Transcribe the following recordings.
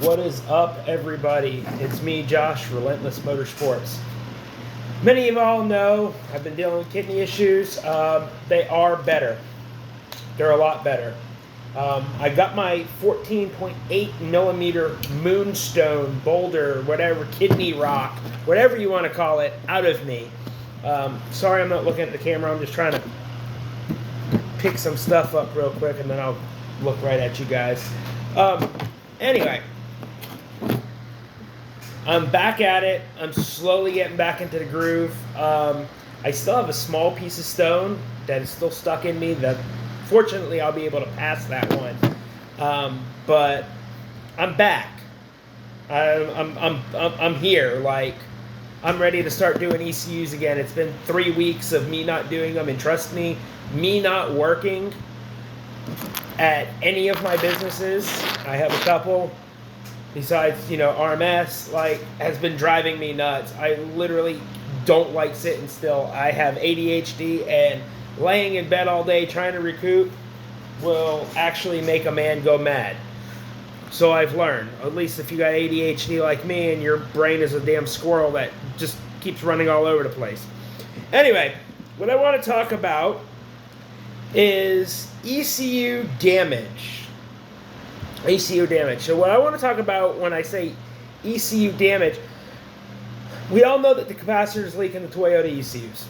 What is up, everybody? It's me, Josh, Relentless Motorsports. Many of y'all know I've been dealing with kidney issues. They are better. They're a lot better. I got my 14.8 millimeter moonstone, boulder, whatever, kidney rock, whatever you want to call it, out of me. Sorry I'm not looking at the camera. I'm just trying to pick some stuff up real quick, and then I'll look right at you guys. Anyway, I'm back at it. I'm slowly getting back into the groove. I still have a small piece of stone that is still stuck in me. That fortunately I'll be able to pass that one. But I'm back. I'm here. Like, I'm ready to start doing ECUs again. It's been 3 weeks of me not doing them, and trust me not working at any of my businesses. I have a couple besides, RMS, has been driving me nuts. I literally don't like sitting still. I have ADHD, and laying in bed all day trying to recoup will actually make a man go mad. So I've learned, at least if you got ADHD like me and your brain is a damn squirrel that just keeps running all over the place. Anyway, what I want to talk about is ECU damage. ECU damage. So what I want to talk about when I say ECU damage, we all know that the capacitors leak in the Toyota ECUs.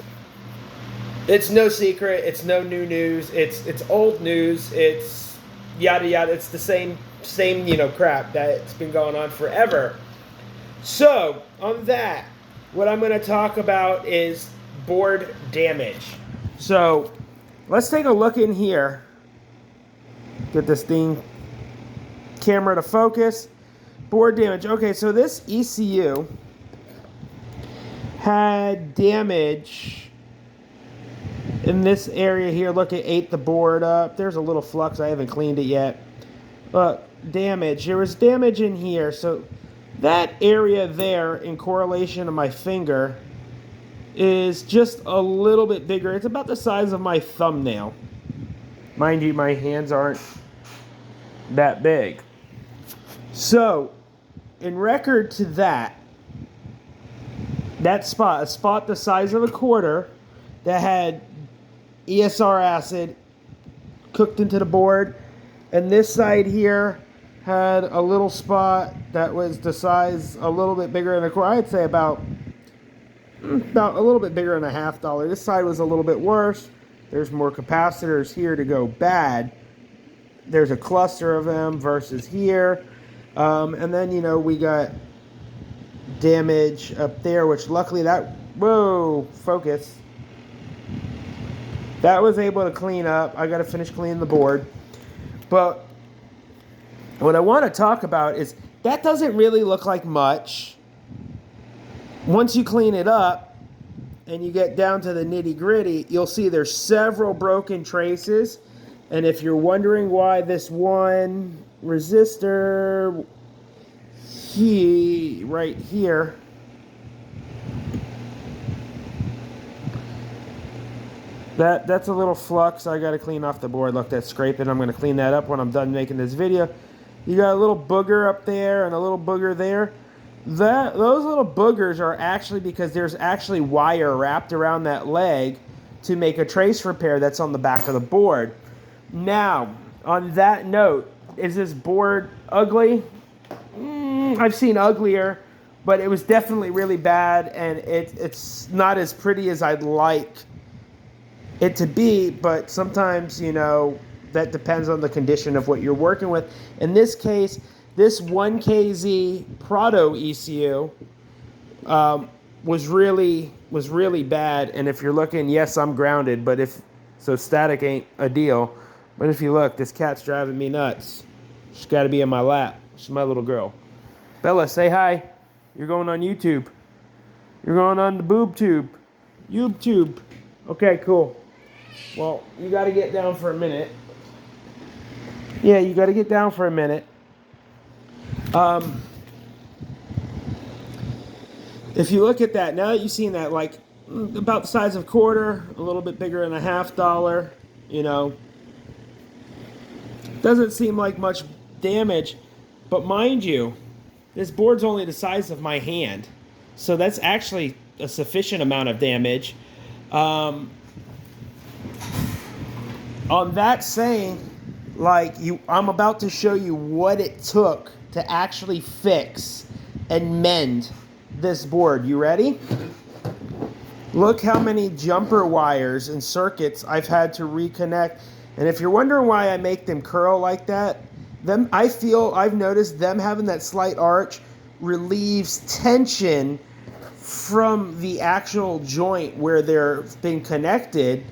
It's no secret. It's no new news. It's old news. It's yada yada. It's the same crap that's been going on forever. So on that, what I'm going to talk about is board damage. So let's take a look in here. Get this camera to focus. Board damage. Okay, so this ECU had damage in this area here. Look, it ate the board up. There's a little flux. I haven't cleaned it yet. Look, damage. There was damage in here. So that area there, in correlation to my finger, is just a little bit bigger. It's about the size of my thumbnail. Mind you, my hands aren't that big. So, in record to that spot, a spot the size of a quarter that had ESR acid cooked into the board, and this side here had a little spot that was the size a little bit bigger than a quarter. I'd say about a little bit bigger than $0.50. This side was a little bit worse. There's more capacitors here to go bad. There's a cluster of them versus here. And then, we got damage up there, which luckily focus. That was able to clean up. I got to finish cleaning the board. But what I want to talk about is that doesn't really look like much. Once you clean it up and you get down to the nitty-gritty, you'll see there's several broken traces. And if you're wondering why this one resistor right here, that's a little flux I got to clean off the board. Look, that's scraping. I'm going to clean that up when I'm done making this video. You got a little booger up there and a little booger there. Those little boogers are actually because there's actually wire wrapped around that leg to make a trace repair that's on the back of the board. Now, on that note, is this board ugly? I've seen uglier, but it was definitely really bad, and it's not as pretty as I'd like it to be, but sometimes, that depends on the condition of what you're working with. In this case, this 1KZ Prado ECU was really bad, and if you're looking, yes, I'm grounded, but so static ain't a deal. But if you look, this cat's driving me nuts. She's got to be in my lap. She's my little girl. Bella, say hi. You're going on YouTube. You're going on the boob tube. YouTube. Okay, cool. Well, you got to get down for a minute. Yeah, you got to get down for a minute. If you look at that, now that you've seen that, about the size of a quarter, a little bit bigger than $0.50, doesn't seem like much damage. But mind you, this board's only the size of my hand. So that's actually a sufficient amount of damage. On that saying, I'm about to show you what it took to actually fix and mend this board. You ready? Look how many jumper wires and circuits I've had to reconnect. And if you're wondering why I make them curl like that, I've noticed them having that slight arch relieves tension from the actual joint where they're being connected.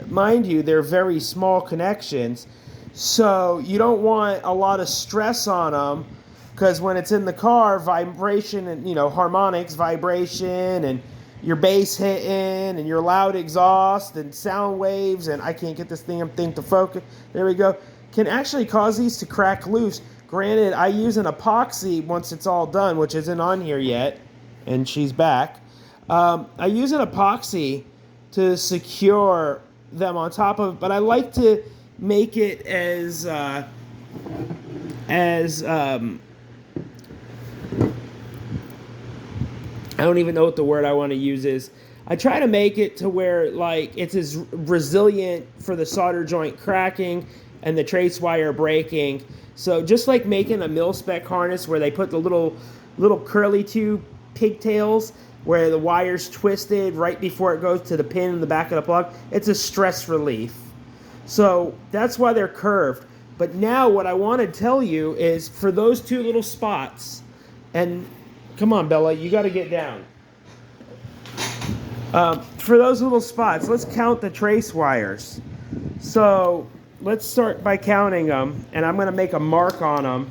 Mind you, they're very small connections. So you don't want a lot of stress on them, because when it's in the car, vibration and, harmonics, vibration, and your bass hitting, and your loud exhaust, and sound waves, and I can't get this thing to focus. There we go. Can actually cause these to crack loose. Granted, I use an epoxy once it's all done, which isn't on here yet, and she's back. I use an epoxy to secure them on top of, but I like to make it as I don't even know what the word I want to use is. I try to make it to where it's as resilient for the solder joint cracking and the trace wire breaking. So just like making a mil-spec harness where they put the little curly tube pigtails where the wire's twisted right before it goes to the pin in the back of the plug, it's a stress relief. So that's why they're curved. But now what I want to tell you is for those two little spots, and come on, Bella, you got to get down. For those little spots, let's count the trace wires. So let's start by counting them, and I'm going to make a mark on them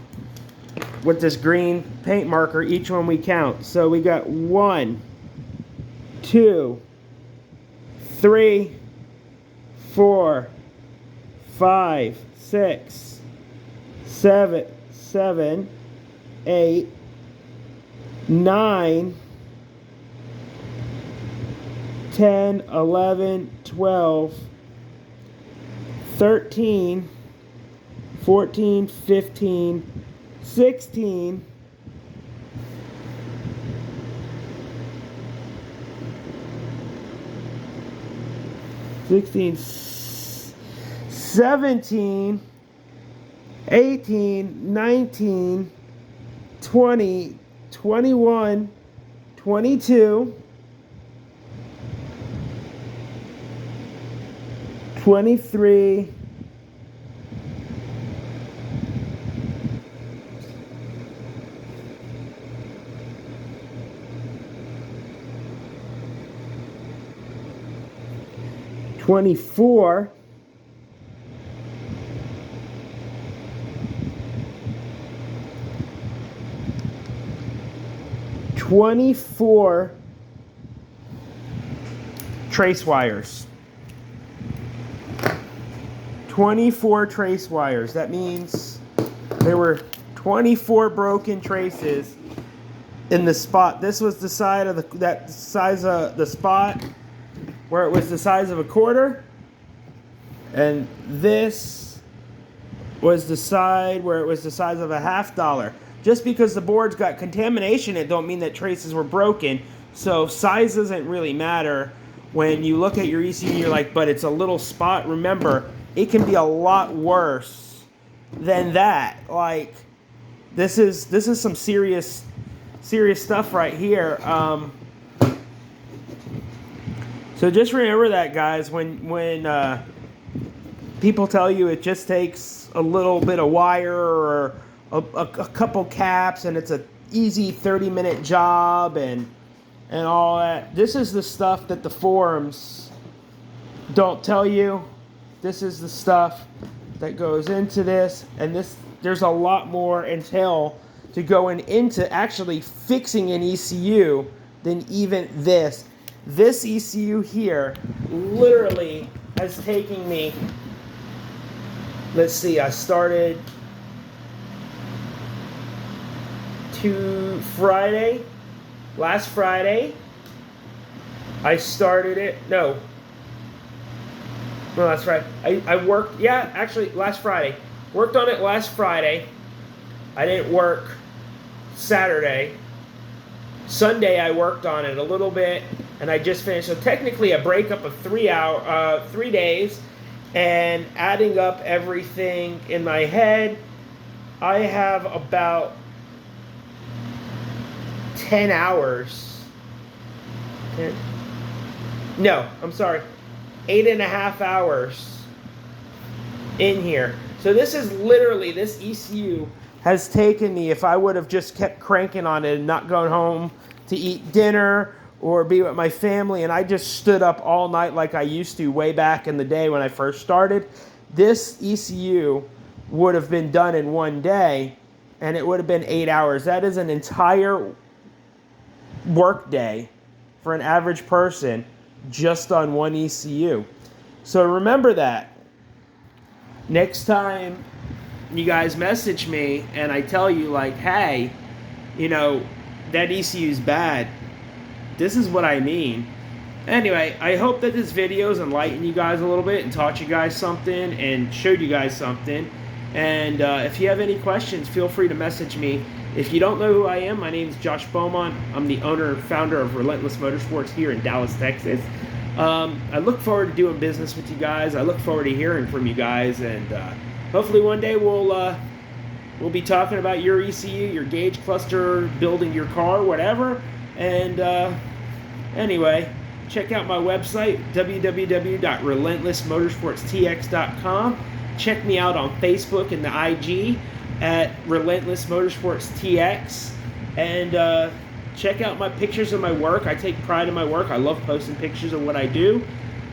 with this green paint marker, each one we count. So we got 1, 2, 3, 4, 5, 6, 7, 8, 9, 10, 11, 12, 13, 14, 15, 16, 17, 18, 19, 20, 21, 22, 23, 24, 24 trace wires. 24 trace wires. That means there were 24 broken traces in the spot. This was the side of that size of the spot where it was the size of a quarter, and this was the side where it was the size of a $50. Just because the board's got contamination, it don't mean that traces were broken. So size doesn't really matter. When you look at your ECU, you're like, but it's a little spot. Remember, it can be a lot worse than that. Like, this is some serious stuff right here. So just remember that, guys. When people tell you it just takes a little bit of wire or a couple caps and it's an easy 30-minute job and all that, this is the stuff that the forums don't tell you. This is the stuff that goes into this, and there's a lot more entail to going into actually fixing an ECU than even this. This ECU here literally has taken me, let's see, I started last Friday. I started it, no, that's right. I worked, last Friday. Worked on it last Friday. I didn't work Saturday. Sunday I worked on it a little bit, and I just finished. So technically a breakup of 3 days, and adding up everything in my head, I have about 10 hours. 10, no, I'm sorry, 8.5 hours in here. So this is literally, this ECU has taken me, if I would have just kept cranking on it and not gone home to eat dinner or be with my family, and I just stood up all night like I used to way back in the day when I first started, this ECU would have been done in one day, and it would have been 8 hours. That is an entire work day for an average person just on one ECU. So remember that. Next time you guys message me and I tell you, like, hey, you know, that ECU is bad, this is what I mean. Anyway, I hope that this video has enlightened you guys a little bit and taught you guys something and showed you guys something. And if you have any questions, feel free to message me. If you don't know who I am, my name is Josh Beaumont. I'm the owner and founder of Relentless Motorsports here in Dallas, Texas. I look forward to doing business with you guys. I look forward to hearing from you guys, and hopefully one day we'll be talking about your ECU, your gauge cluster, building your car, whatever. And anyway, check out my website, www.relentlessmotorsportstx.com. Check me out on Facebook and the IG at Relentless Motorsports TX. And check out my pictures of my work. I take pride in my work. I love posting pictures of what I do,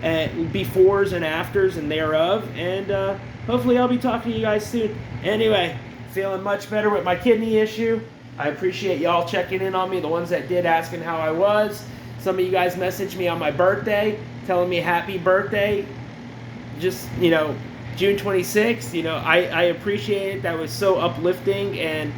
and befores and afters and thereof. And hopefully I'll be talking to you guys soon. Anyway, feeling much better with my kidney issue. I appreciate y'all checking in on me, the ones that did, asking how I was. Some of you guys messaged me on my birthday, telling me happy birthday. Just, you know, June 26th, you know, I appreciate it. That was so uplifting, and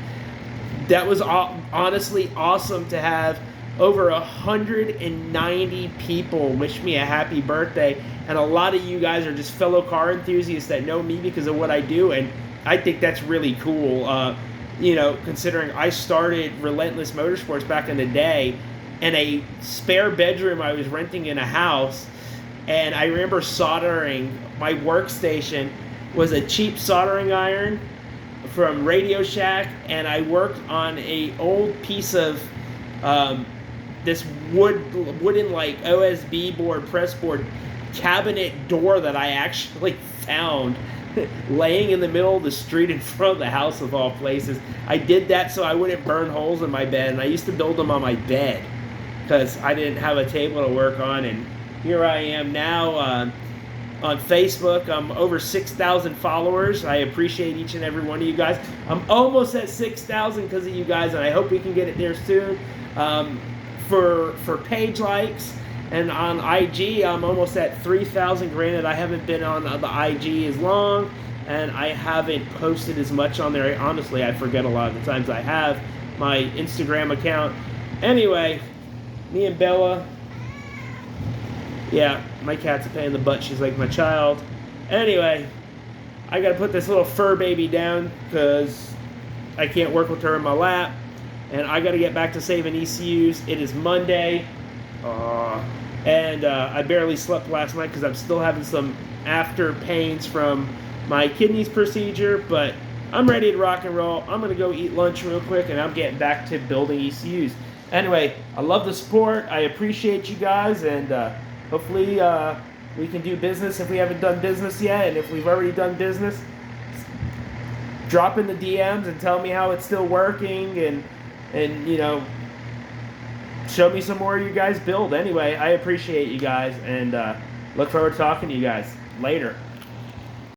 that was honestly awesome to have over 190 people wish me a happy birthday. And a lot of you guys are just fellow car enthusiasts that know me because of what I do, and I think that's really cool. You know, considering I started Relentless Motorsports back in the day in a spare bedroom I was renting in a house, and I remember soldering. My workstation was a cheap soldering iron from Radio Shack, and I worked on a old piece of this wooden like OSB board, press board cabinet door that I actually found laying in the middle of the street in front of the house of all places. I did that so I wouldn't burn holes in my bed, and I used to build them on my bed because I didn't have a table to work on. And here I am now on Facebook. I'm over 6,000 followers. I appreciate each and every one of you guys. I'm almost at 6,000 because of you guys, and I hope we can get it there soon. For page likes and on IG, I'm almost at 3,000. Granted, I haven't been on the IG as long, and I haven't posted as much on there. Honestly, I forget a lot of the times I have my Instagram account. Anyway, me and Bella, yeah, my cat's a pain in the butt. She's like my child. Anyway, I gotta put this little fur baby down because I can't work with her in my lap, and I gotta get back to saving ECUs. It is Monday, and I barely slept last night because I'm still having some after pains from my kidneys procedure, but I'm ready to rock and roll. I'm gonna go eat lunch real quick, and I'm getting back to building ECUs. Anyway, I love the support. I appreciate you guys, and hopefully we can do business if we haven't done business yet. And if we've already done business, drop in the DMs and tell me how it's still working, and you know, show me some more of you guys build. Anyway, I appreciate you guys, and look forward to talking to you guys later.